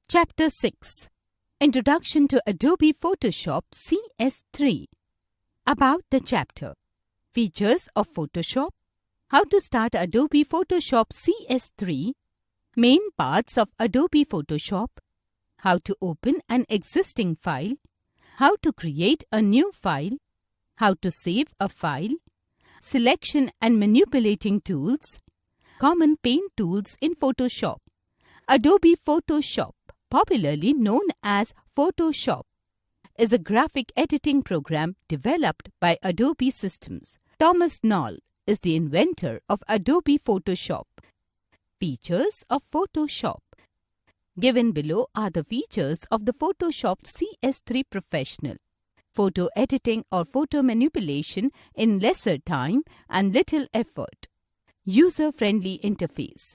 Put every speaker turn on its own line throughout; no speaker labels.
Chapter 6 Introduction to Adobe Photoshop CS3. About the chapter. Features of Photoshop. How to start Adobe Photoshop CS3. Main parts of Adobe Photoshop. How to open an existing file. How to create a new file. How to save a file. Selection and manipulating tools. Common paint tools in Photoshop. Adobe Photoshop, popularly known as Photoshop, is a graphic editing program developed by Adobe Systems. Thomas Knoll is the inventor of Adobe Photoshop. Features of Photoshop. Given below are the features of the Photoshop CS3 Professional. Photo editing or photo manipulation in lesser time and little effort. User-friendly interface.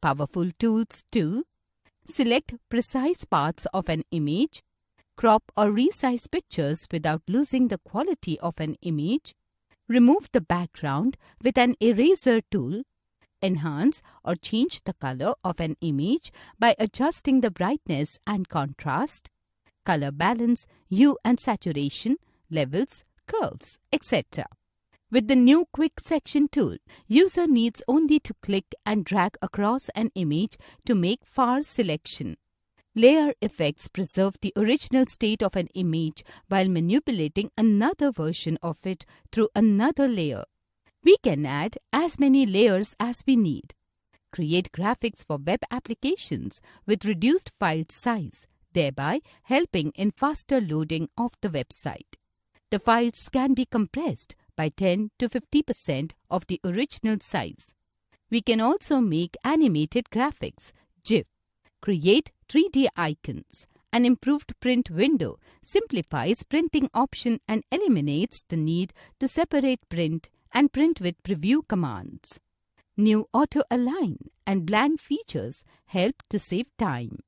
Powerful tools to select precise parts of an image, crop or resize pictures without losing the quality of an image, remove the background with an eraser tool, enhance or change the color of an image by adjusting the brightness and contrast, color balance, hue and saturation, levels, curves, etc. With the new Quick Section tool, user needs only to click and drag across an image to make far selection. Layer effects preserve the original state of an image while manipulating another version of it through another layer. We can add as many layers as we need. Create graphics for web applications with reduced file size, thereby helping in faster loading of the website. The files can be compressed by 10 to 50% of the original size. We can also make animated graphics, GIF, create 3D icons. An improved print window simplifies printing option and eliminates the need to separate print and print with preview commands. New auto-align and blend features help to save time.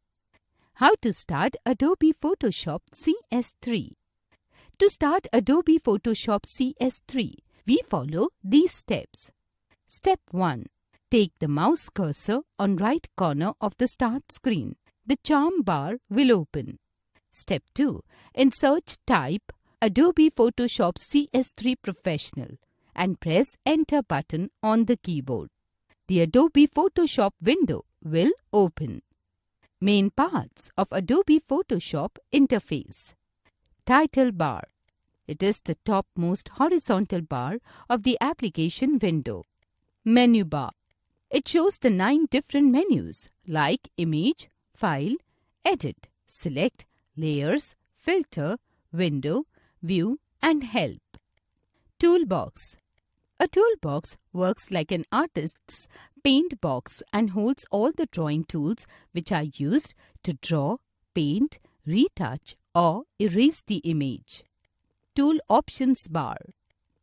How to start Adobe Photoshop CS3. To start Adobe Photoshop CS3, we follow these steps. Step 1. Take the mouse cursor on right corner of the start screen. The charm bar will open. Step 2. In search type Adobe Photoshop CS3 Professional and press Enter button on the keyboard. The Adobe Photoshop window will open. Main parts of Adobe Photoshop interface. Title bar. It is the topmost horizontal bar of the application window. Menu bar. It shows the 9 different menus like Image, File, Edit, Select, Layers, Filter, Window, View and Help. Toolbox. A toolbox works like an artist's paint box and holds all the drawing tools which are used to draw, paint, retouch or erase the image. Tool Options bar.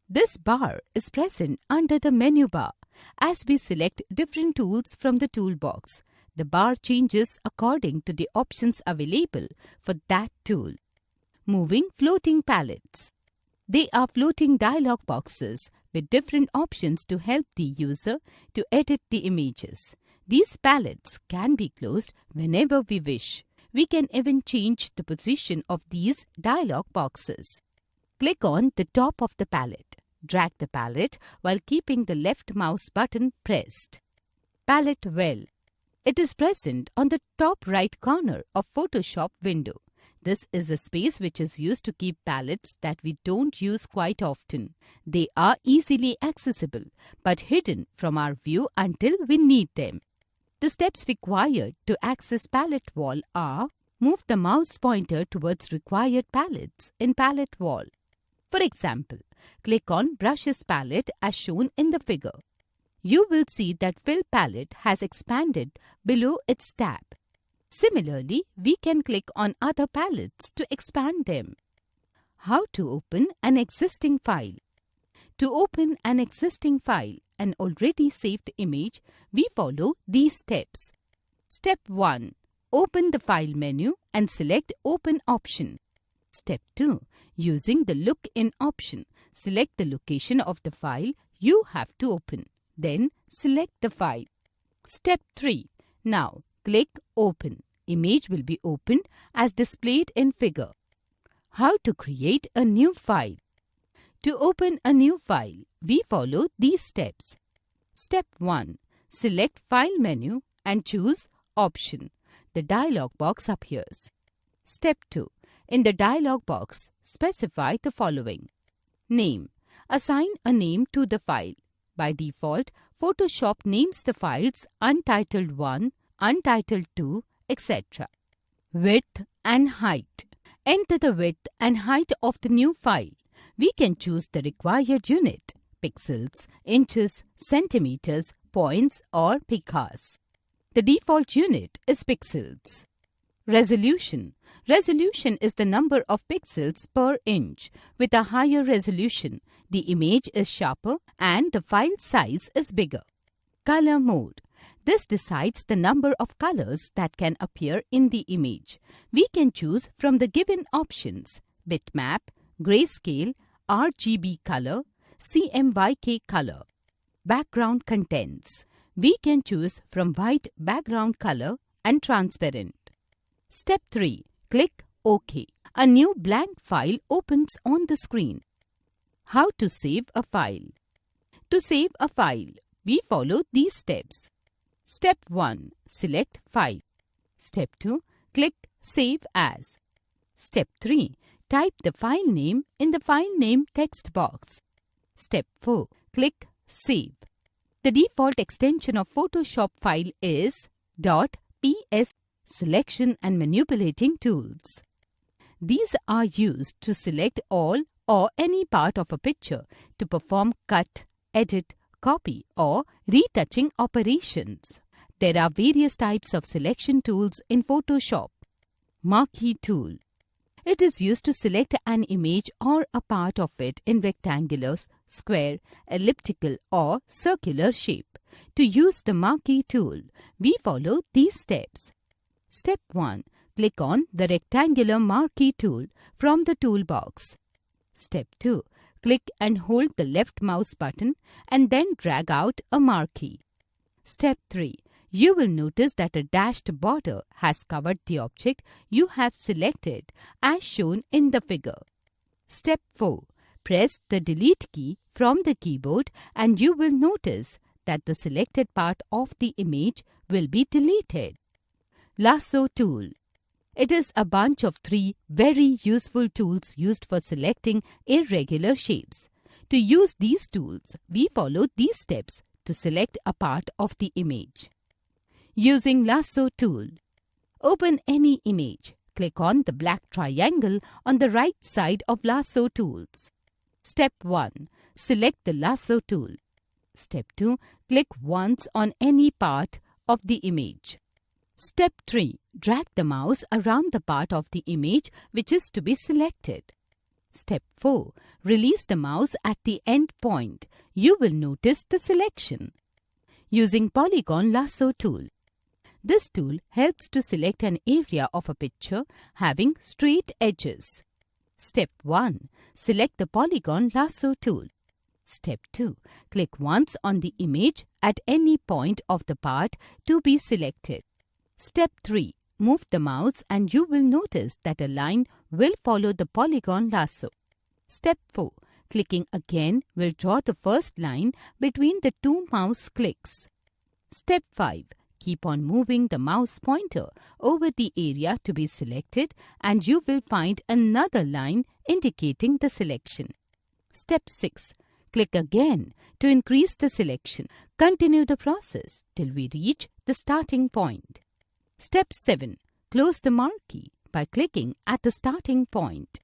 This bar is present under the menu bar. As we select different tools from the toolbox, the bar changes according to the options available for that tool. Moving floating palettes. They are floating dialog boxes with different options to help the user to edit the images. These palettes can be closed whenever we wish. We can even change the position of these dialog boxes. Click on the top of the palette. Drag the palette while keeping the left mouse button pressed. Palette well. It is present on the top right corner of Photoshop window. This is a space which is used to keep palettes that we don't use quite often. They are easily accessible but hidden from our view until we need them. The steps required to access palette wall are: move the mouse pointer towards required palettes in palette wall. For example, click on Brushes palette as shown in the figure. You will see that Fill palette has expanded below its tab. Similarly, we can click on other palettes to expand them. How to open an existing file. To open an existing file, an already saved image, we follow these steps. Step 1. Open the File menu and select Open option. Step 2. Using the Look In option, select the location of the file you have to open. Then select the file. Step 3. Now click Open. image will be opened as displayed in figure. How to create a new file? To open a new file, we follow these steps. Step 1. Select File menu and choose Option. The dialog box appears. Step 2. In the dialog box, specify the following. Name. Assign a name to the file. By default, Photoshop names the files Untitled 1, Untitled 2, etc. Width and height. Enter the width and height of the new file. We can choose the required unit, pixels, inches, centimeters, points or pikas. The default unit is pixels. Resolution. Resolution is the number of pixels per inch. With a higher resolution, the image is sharper and the file size is bigger. Color mode. This decides the number of colors that can appear in the image. We can choose from the given options: bitmap, grayscale, RGB color, CMYK color. Background contents. We can choose from white background color and transparent. Step 3. Click OK. A new blank file opens on the screen. How to save a file? To save a file, we follow these steps. Step 1. Select File. Step 2. Click Save As. Step 3. Type the file name in the file name text box. Step 4. Click Save. The default extension of Photoshop file is .ps. Selection and manipulating tools. These are used to select all or any part of a picture to perform cut, edit, copy or retouching operations. There are various types of selection tools in Photoshop. Marquee tool. It is used to select an image or a part of it in rectangular, square, elliptical or circular shape. To use the marquee tool, we follow these steps. Step 1. Click on the rectangular marquee tool from the toolbox. Step 2. Click and hold the left mouse button and then drag out a marquee. Step 3. You will notice that a dashed border has covered the object you have selected as shown in the figure. Step 4. Press the Delete key from the keyboard and you will notice that the selected part of the image will be deleted. Lasso tool. It is a bunch of 3 very useful tools used for selecting irregular shapes. To use these tools, we follow these steps to select a part of the image. Using Lasso tool. Open any image. Click on the black triangle on the right side of Lasso tools. Step 1. Select the Lasso tool. Step 2. Click once on any part of the image. Step 3. Drag the mouse around the part of the image which is to be selected. Step 4. Release the mouse at the end point. You will notice the selection. Using Polygon Lasso tool. This tool helps to select an area of a picture having straight edges. Step 1. Select the Polygon Lasso tool. Step 2. Click once on the image at any point of the part to be selected. Step 3. Move the mouse and you will notice that a line will follow the polygon lasso. Step 4. Clicking again will draw the first line between the 2 mouse clicks. Step 5. Keep on moving the mouse pointer over the area to be selected and you will find another line indicating the selection. Step 6. Click again to increase the selection. Continue the process till we reach the starting point. Step 7. Close the marquee by clicking at the starting point.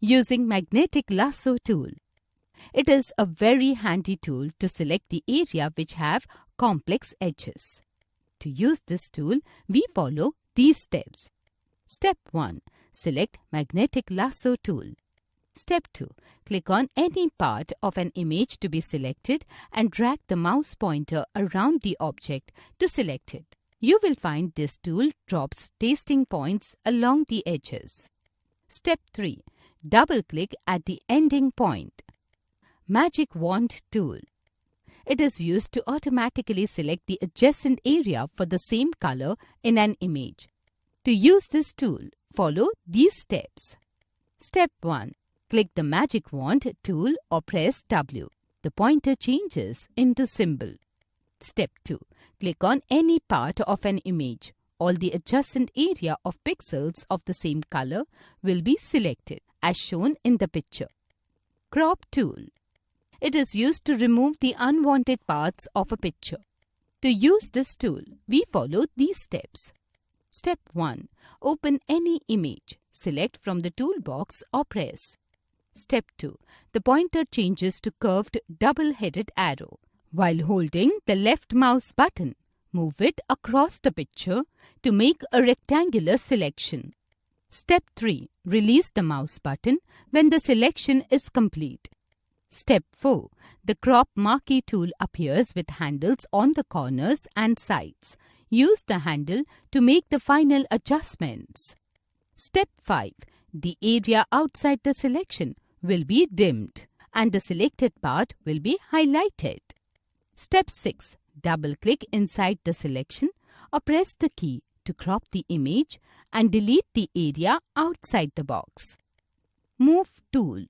Using Magnetic Lasso tool. It is a very handy tool to select the area which have complex edges. To use this tool, we follow these steps. Step 1. Select Magnetic Lasso tool. Step 2. Click on any part of an image to be selected and drag the mouse pointer around the object to select it. You will find this tool drops tasting points along the edges. Step 3. Double-click at the ending point. Magic Wand tool. It is used to automatically select the adjacent area for the same color in an image. To use this tool, follow these steps. Step 1. Click the magic wand tool or press W. The pointer changes into symbol. Step 2. Click on any part of an image. All the adjacent area of pixels of the same color will be selected, as shown in the picture. Crop tool. It is used to remove the unwanted parts of a picture. To use this tool, we follow these steps. Step 1. Open any image. Select from the toolbox or press. Step 2. The pointer changes to curved double-headed arrow. While holding the left mouse button, move it across the picture to make a rectangular selection. Step 3. Release the mouse button when the selection is complete. Step 4. The crop marquee tool appears with handles on the corners and sides. Use the handle to make the final adjustments. Step 5. The area outside the selection will be dimmed and the selected part will be highlighted. Step 6. Double-click inside the selection or press the key to crop the image and delete the area outside the box. Move tool.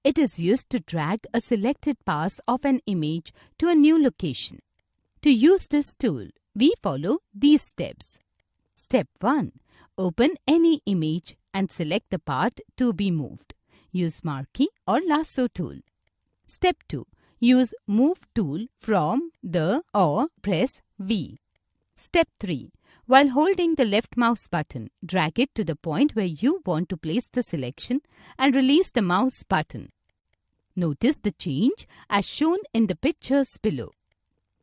It is used to drag a selected pass of an image to a new location. To use this tool, we follow these steps. Step 1. Open any image and select the part to be moved. Use marquee or lasso tool. Step 2. Use Move tool from the or press V. Step 3. While holding the left mouse button, drag it to the point where you want to place the selection and release the mouse button. Notice the change as shown in the pictures below.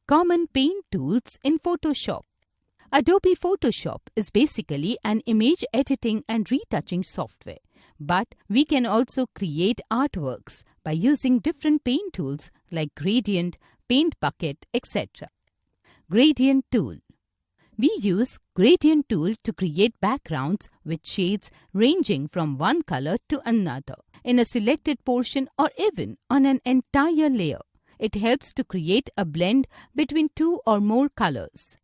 Common paint tools in Photoshop. Adobe Photoshop is basically an image editing and retouching software, but we can also create artworks by using different paint tools like gradient, paint bucket, etc. Gradient tool. We use gradient tool to create backgrounds with shades ranging from one color to another in a selected portion or even on an entire layer. It helps to create a blend between two or more colors.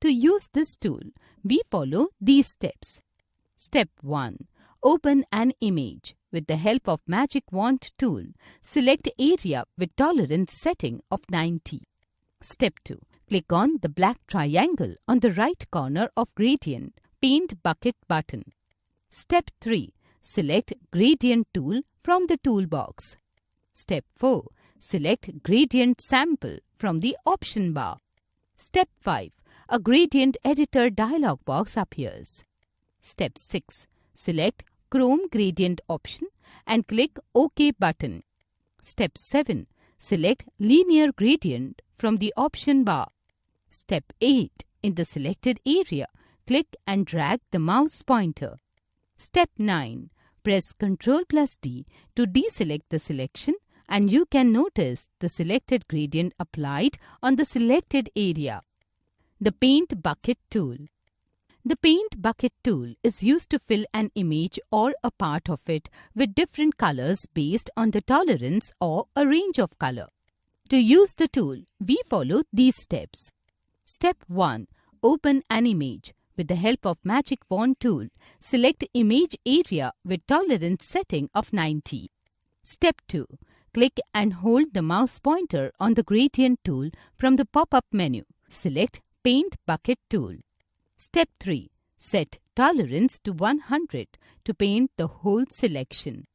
To use this tool, we follow these steps. Step 1. Open an image. With the help of Magic Wand tool, select area with tolerance setting of 90. Step 2. Click on the black triangle on the right corner of Gradient Paint Bucket button. Step 3. Select Gradient tool from the toolbox. Step 4. Select Gradient Sample from the option bar. Step 5. A Gradient Editor dialog box appears. Step 6. Select Chrome Gradient option and click OK button. Step 7. Select Linear Gradient from the option bar. Step 8. In the selected area, click and drag the mouse pointer. Step 9. Press Ctrl+D to deselect the selection and you can notice the selected gradient applied on the selected area. The Paint Bucket tool. The Paint Bucket tool is used to fill an image or a part of it with different colors based on the tolerance or a range of color. To use the tool, we follow these steps. Step 1. Open an image. With the help of Magic Wand tool, select image area with tolerance setting of 90. Step 2. Click and hold the mouse pointer on the Gradient tool from the pop-up menu. Select Paint Bucket tool. Step 3. Set tolerance to 100 to paint the whole selection.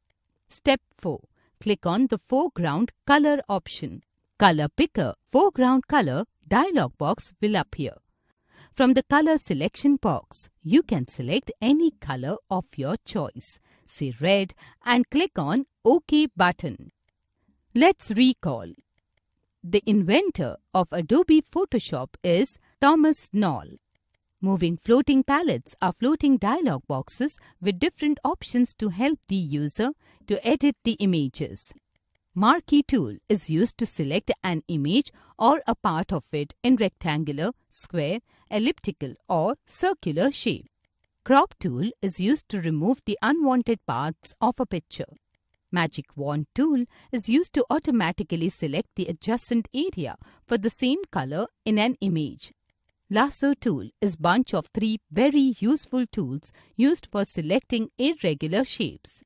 Step 4. Click on the Foreground Color option. Color Picker Foreground Color dialog box will appear. From the color selection box, you can select any color of your choice. Say red and click on OK button. Let's recall. The inventor of Adobe Photoshop is Thomas Knoll. Moving floating palettes are floating dialog boxes with different options to help the user to edit the images. Marquee tool is used to select an image or a part of it in rectangular, square, elliptical or circular shape. Crop tool is used to remove the unwanted parts of a picture. Magic Wand tool is used to automatically select the adjacent area for the same color in an image. Lasso tool is bunch of 3 very useful tools used for selecting irregular shapes.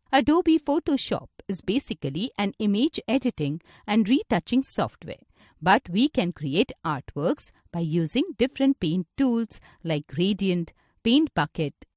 Adobe Photoshop is basically an image editing and retouching software, but we can create artworks by using different paint tools like gradient, paint bucket,